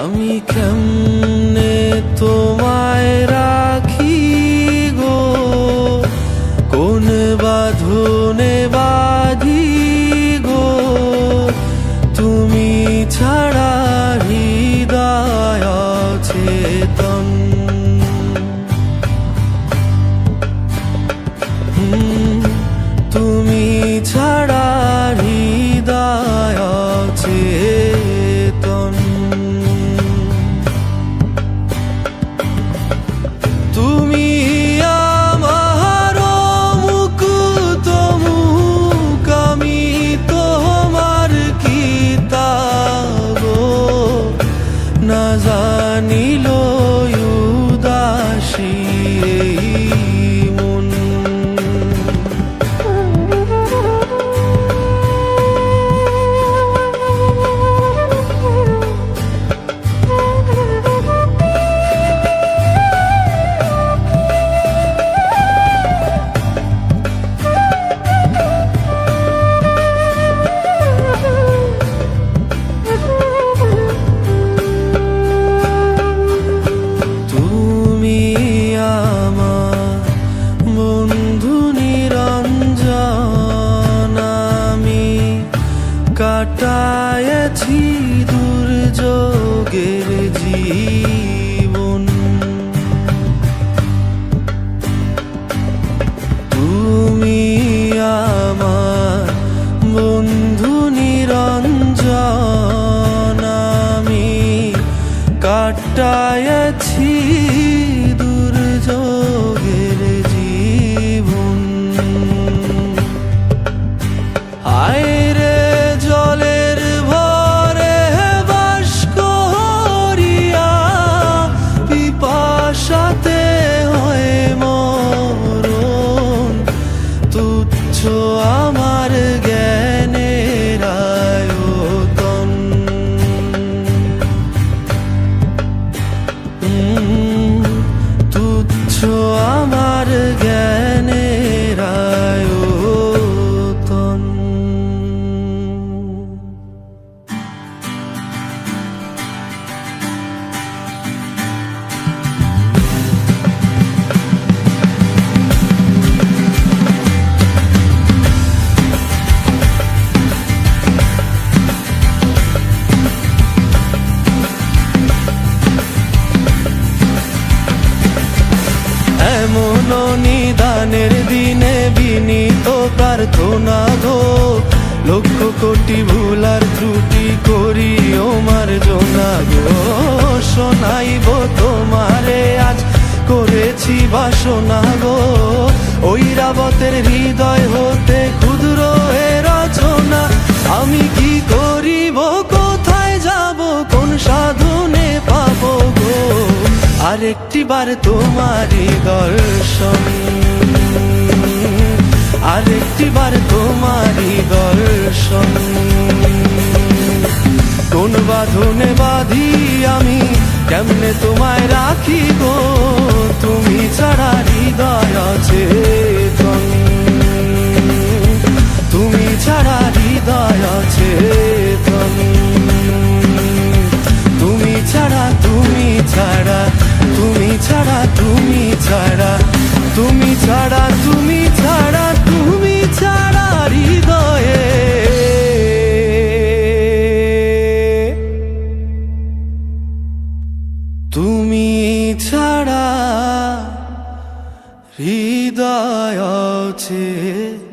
আমি কেমনে তোমায় রাখি গো, কোন বাঁধনে বাঁধি গো, তুমি ছাড়া হৃদয় অচেতন। তুমি ছাড়া হৃদয় অচেতন। তুমি আমার মুকুত মুখ, আমি তোমার কিতাব, না জানিল উদাসী মন। কাটায়েছি দুর্যোগের জীবন, তুমি আমার বন্ধু নিরঞ্জন, আমি কাটায়েছি দুর্যোগের জীবন। আয় রে জলের ভরে বাস করিয়া, পিপাসাতে হয় মরণ, তুচ্ছ আমার জ্ঞানের আয়তন। তুচ্ছ আমার জ্ঞানের আয়তন। এমন নিদানের দিনে বিনীত প্রার্থনা গো, লক্ষ কোটি ভুলার ত্রুটি করি ও মার্জনা গো। শোনাইব তোমারে আজ করেছি বাসনা গো, ঐরাবতের হৃদয় হতে ক্ষুদ্র এ রচনা। আমি কি করিব, কোথায় যাব, কোন সাধনে পাবো গো, আরেকটি বার তোমারই দর্শন, আরেকটি বার তোমারই দর্শন। কোন বাঁধনে বাঁধি আমি, কেমনে তোমায় রাখি গো, তুমি ছাড়া হৃদয় অচেতন, তুমি ছাড়া হৃদয় অচেতন। তুমি ছাড়া, তুমি ছাড়া, তুমি ছাড়া, তুমি ছাড়া, তুমি ছাড়া, তুমি ছাড়া, তুমি ছাড়া হৃদয়ে তুমি ছাড়া হৃদয় অচেতন।